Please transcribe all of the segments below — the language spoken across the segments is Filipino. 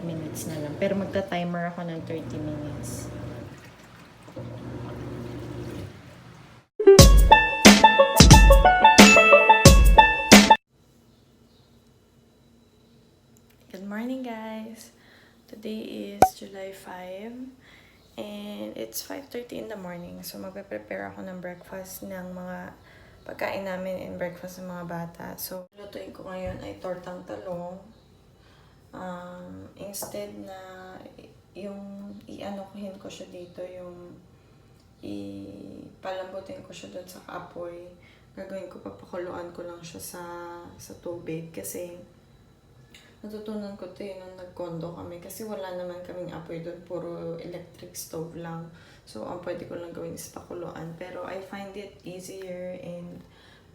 minutes na lang. Pero magta-timer ako ng 30 minutes. Good morning, guys! Today is July 5 and it's 5:30 in the morning. So magpe-prepare ako ng breakfast ng mga pagkain namin and breakfast ng mga bata. So lutuin ko ngayon ay tortang talong. Instead na yung i-anohin ko siya dito, yung ipalambutin ko siya doon sa apoy, gagawin ko, papakuluan ko lang siya sa tubig kasi natutunan ko ito nung nag-condo kami kasi wala naman kaming apoy doon, puro electric stove lang. So, ang pwede ko lang gawin is pakuluan. Pero I find it easier and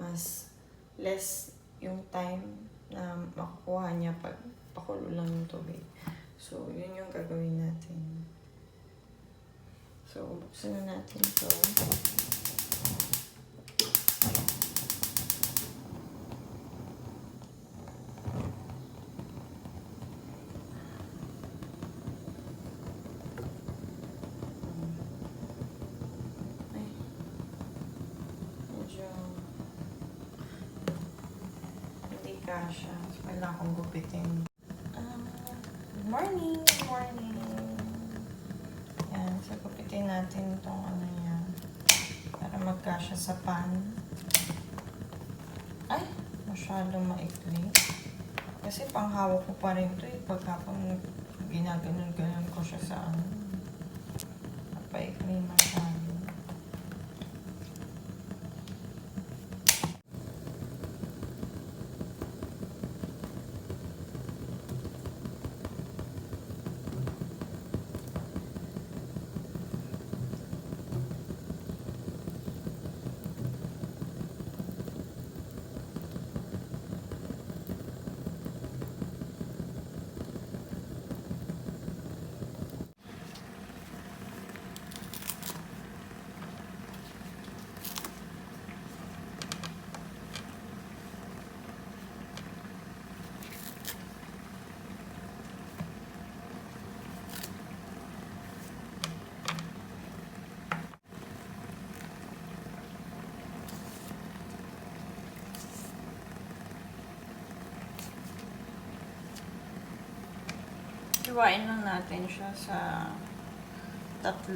mas less yung time na makukuha niya pag pakulo lang yung tubig. So, yun yung gagawin natin. So, buksan na natin ito. Kasha. So, kailangan kong gupitin. Good morning! Good morning! Yan. So, gupitin natin itong ano yan. Para magkasya sa pan. Ay! Masyadong maikli. Kasi panghawak ko pa rin ito. Pagkapang ginaganon-ganon ko siya sa ano. Napaikli masyado. Iwain lang natin siya sa 3.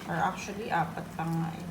Or actually, 4 pa nga eh.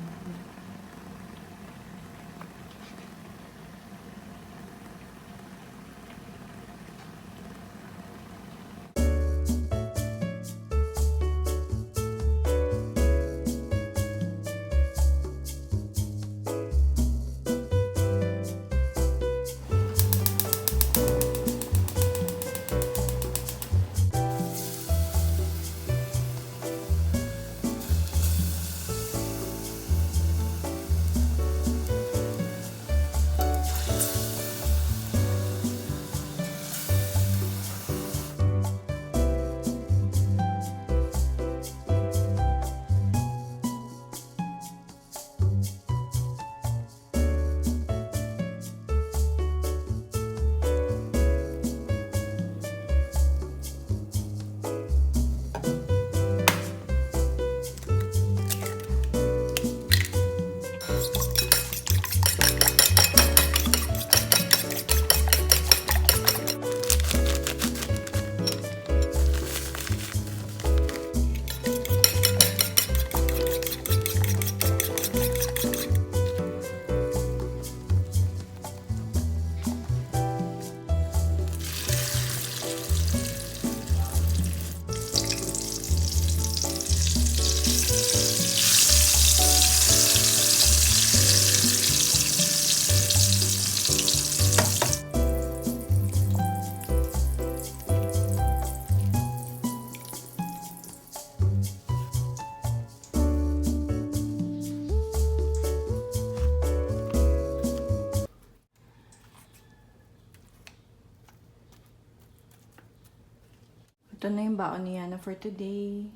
Ito na yung baon ni Yana for today.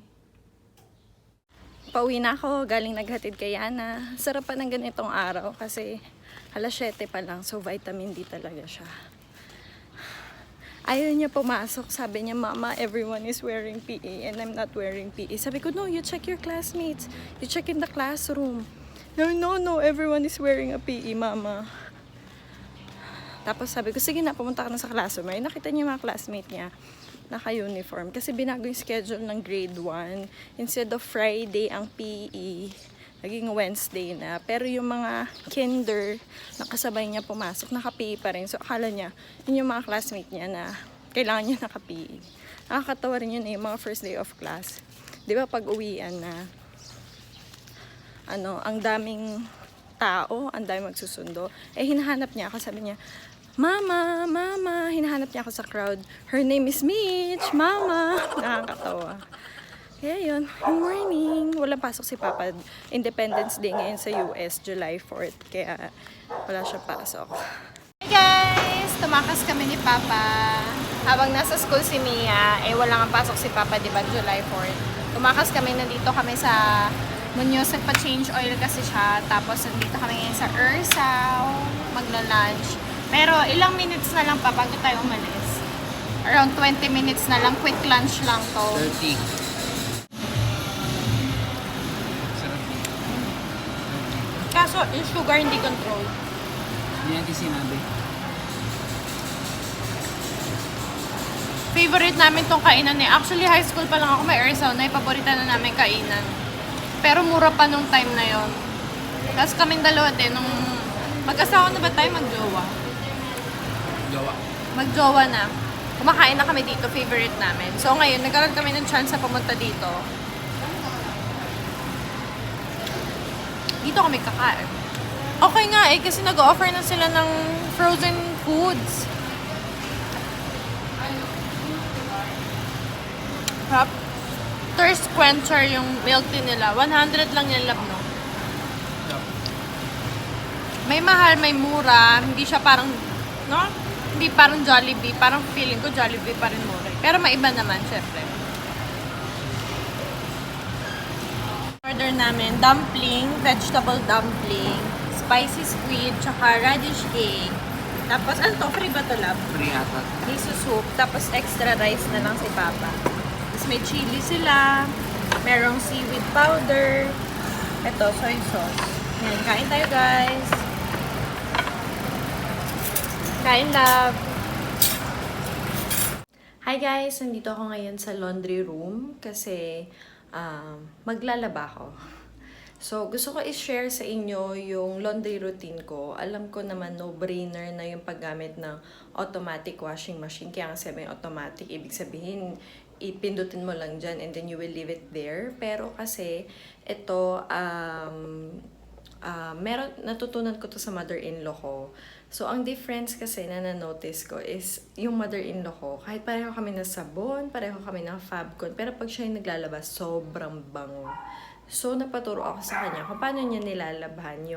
Pauwi na ako, galing naghatid kay Yana. Sarap pa ng ganitong araw kasi alas 7 pa lang, so vitamin D talaga siya. Ayaw niya pumasok, sabi niya, Mama, everyone is wearing PE and I'm not wearing PE. Sabi ko, no, you check your classmates. You check in the classroom. No, everyone is wearing a PE, Mama. Tapos sabi ko, sige na, pumunta ka na sa classroom. Ay, nakita niya mga classmate niya, naka-uniform. Kasi binago yung schedule ng grade 1. Instead of Friday ang PE, naging Wednesday na. Pero yung mga kinder, nakasabay niya pumasok, naka-PE pa rin. So akala niya, yun yung mga classmate niya na kailangan niya naka-PE. Nakakatawa rin yun yung mga first day of class. Di ba pag uwian na, ang daming tao, ang daming magsusundo. Eh, hinahanap niya ako, sabi niya, Mama, hinahanap niya ako sa crowd. Her name is Mich, Mama. Nakakatawa. Kaya yun, good morning. Walang pasok si Papa. Independence Day ngayon sa US, July 4th. Kaya wala siya pasok. Hey guys! Tumakas kami ni Papa. Habang nasa school si Mia, wala nga pasok si Papa, di ba, July 4th. Tumakas kami, nandito kami sa Munoz, nagpa-change oil kasi siya. Tapos nandito kami ngayon sa Ursaw, magla-lunch. Pero ilang minutes na lang pa bago tayo umalis. Around 20 minutes na lang, quick lunch lang to. 30. Kaso, yung sugar hindi control. Hindi natin sinabi. Favorite namin tong kainan eh. Actually, high school pa lang ako may Ursaw na paborita na namin kainan. Pero mura pa nung time na yon. Tapos kaming dalawa din, nung mag-asawa na ba tayo mag-jowa? Mag-jowa na. Kumakain na kami dito, favorite namin. So ngayon, nagkaroon kami ng chance na pumunta dito. Dito kami kakain. Okay nga kasi nag-offer na sila ng frozen foods. Harap. Thirst quencher yung milk tea nila. 100 lang yung lab, no? May mahal, may mura. Hindi siya parang, no? Hindi parang Jollibee. Parang feeling ko Jollibee pa rin mura. Pero maiba naman, syempre. Order namin dumpling, vegetable dumpling, spicy squid, tsaka radish cake. Tapos, ano to? Free ba to, lab? Free ata. Miso soup. Tapos, extra rice na lang si Papa. Tapos, may chili sila. Merong seaweed powder. Ito, soy sauce. Yan, kain tayo, guys. Kain, love. Hi guys, nandito ako ngayon sa laundry room kasi maglalaba ako. So, gusto ko i-share sa inyo yung laundry routine ko. Alam ko naman no-brainer na yung paggamit ng automatic washing machine. Kaya nga sabi automatic, ibig sabihin ipindutin mo lang dyan and then you will leave it there. Pero kasi ito, natutunan ko to sa mother-in-law ko. So, ang difference kasi na na-notice ko is yung mother-in-law ko, kahit pareho kami ng sabon, pareho kami ng Fabcon, pero pag siya yung naglalabas, sobrang bango. So, napaturo ako sa kanya kung paano niya nilalabhan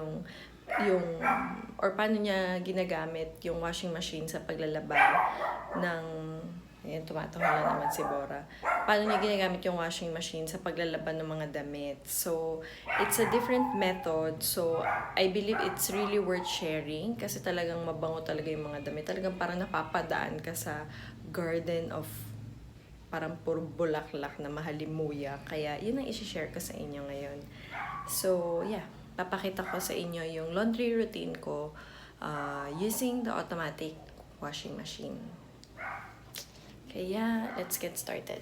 or paano niya ginagamit yung washing machine sa paglalaba ng, ayan, tumatango lang naman si Bora. Paano niya ginagamit yung washing machine sa paglalaban ng mga damit. So, it's a different method. So, I believe it's really worth sharing kasi talagang mabango talaga yung mga damit. Talagang parang napapadaan ka sa garden of parang puro bulaklak na mahalimuya. Kaya, yun ang isi-share ko sa inyo ngayon. So, yeah. Papakita ko sa inyo yung laundry routine ko using the automatic washing machine. Kaya, let's get started.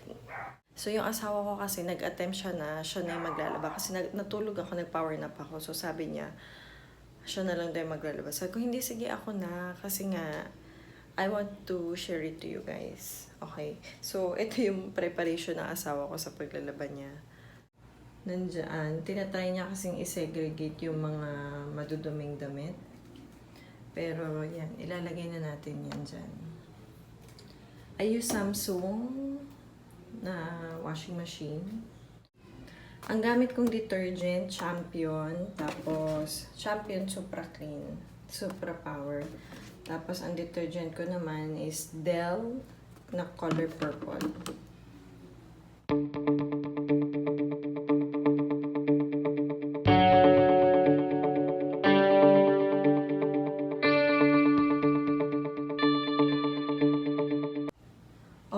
So, yung asawa ko kasi nag-attempt siya na yung maglalaba. Kasi natulog ako, nag-power nap ako. So, sabi niya, siya na lang daw yung maglalaba. Sabi ko, hindi, sige ako na. Kasi nga, I want to share it to you guys. Okay? So, ito yung preparation ng asawa ko sa paglalaba niya. Nandiyan, tinatry niya kasing i-segregate yung mga maduduming damit. Pero, yan, ilalagay na natin yan dyan. I use Samsung na washing machine. Ang gamit kong detergent, Champion. Tapos, Champion Supra Clean. Supra Power. Tapos, ang detergent ko naman is Dell na color purple.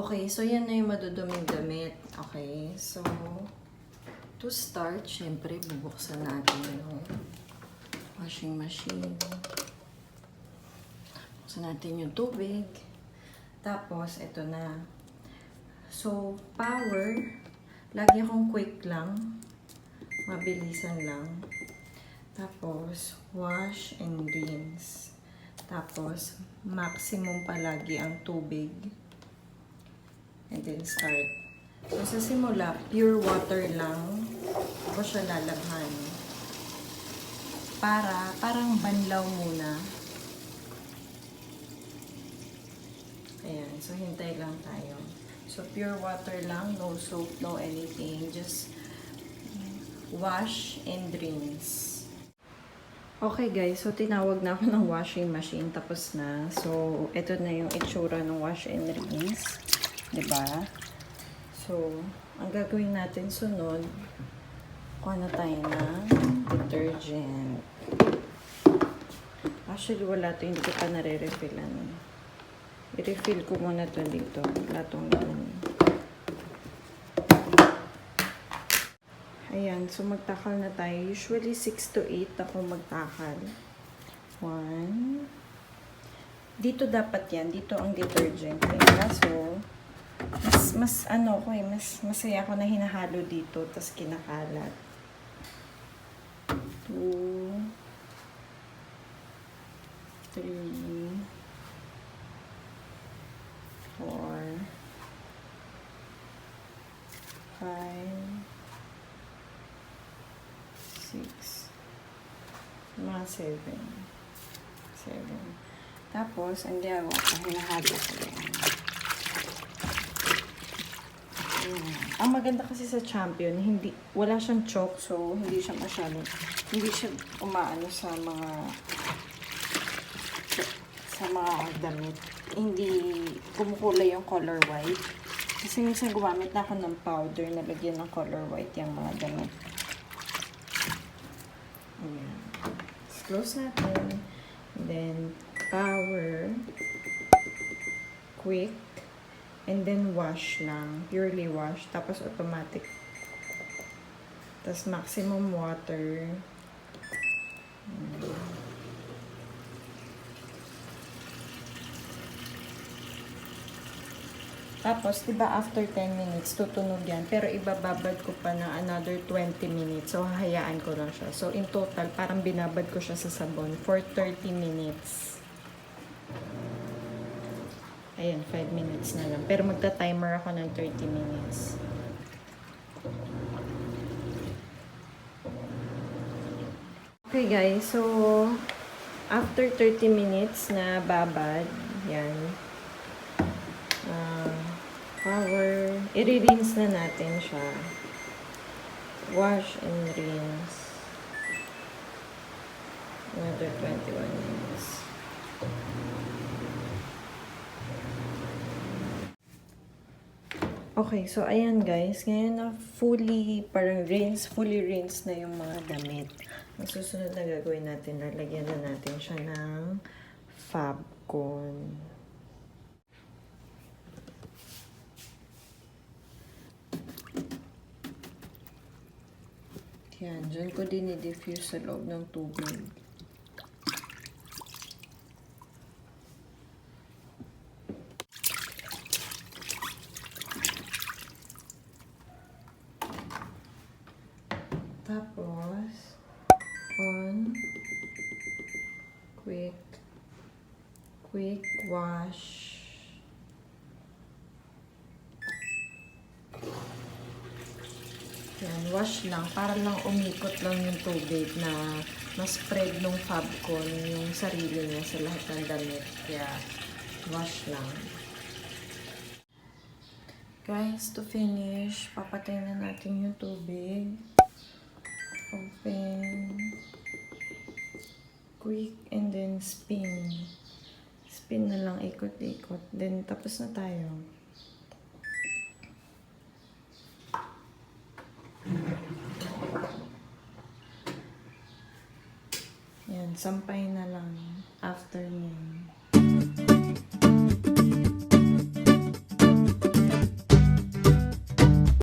Okay, so yan na yung maduduming damit. Okay, so to start, syempre, bubuksan natin yung washing machine. Buksan natin yung tubig. Tapos, ito na. So, power, lagi akong quick lang. Mabilisan lang. Tapos, wash and rinse. Tapos, maximum palagi ang tubig. And then, start. So, sa simula, pure water lang. Ako siya lalabhan. Parang banlaw muna. Ayan. So, hintay lang tayo. So, pure water lang. No soap, no anything. Just wash and rinse. Okay guys, so tinawag na ako ng washing machine. Tapos na. So, ito na yung itsura ng wash and rinse. Diba? So, ang gagawin natin sunod, kuha na tayo ng detergent. Actually, wala to. Hindi ko pa nare-refillan. I-refill ko muna to dito. Wala tong ganun. Ayan, so magtakal na tayo. Usually 6 to 8 ako magtakal. 1. Dito dapat yan. Dito ang detergent. So, mas ano ko mas masaya ako na hinahalo dito, tas kinakalat. 2, 3, 4, 5, 6, mga 7. Tapos, ang ginagawa ko, hinahalo ko yan. Ang maganda kasi sa Champion, wala siyang chalk, so hindi siya umaano sa mga damit. Hindi kumukulay yung color white. Kasi minsan gumamit na ako ng powder na lagyan ng color white yung mga damit. Ayan. Let's close natin. And then, power, quick, and then wash lang. Purely wash. Tapos automatic. Tapos maximum water. Tapos, diba after 10 minutes, tutunog yan. Pero ibababad ko pa ng another 20 minutes. So, hahayaan ko lang siya. So, in total, parang binabad ko siya sa sabon for 30 minutes. Ayan, 5 minutes na lang. Pero magta-timer ako ng 30 minutes. Okay guys, so after 30 minutes na babad, yan. Power, i-rinse na natin siya. Wash and rinse. Another 21 minutes. Okay, so ayan guys, ngayon na fully rinse na yung mga damit. Ang susunod na gagawin natin, lalagyan na natin siya ng Fabcon. Yan, dyan ko din i-diffuse sa loob ng tubig. Tapos, on, quick wash. Yan, wash lang. Para lang umikot lang yung tubig na ma-spread nung Fabcon yung sarili niya sa lahat ng damit. Kaya, wash lang. Guys, to finish, papatay na natin yung tubig. Open. Quick and then spin. Spin na lang, ikot-ikot. Then, tapos na tayo. Yan, sampay na lang after yan.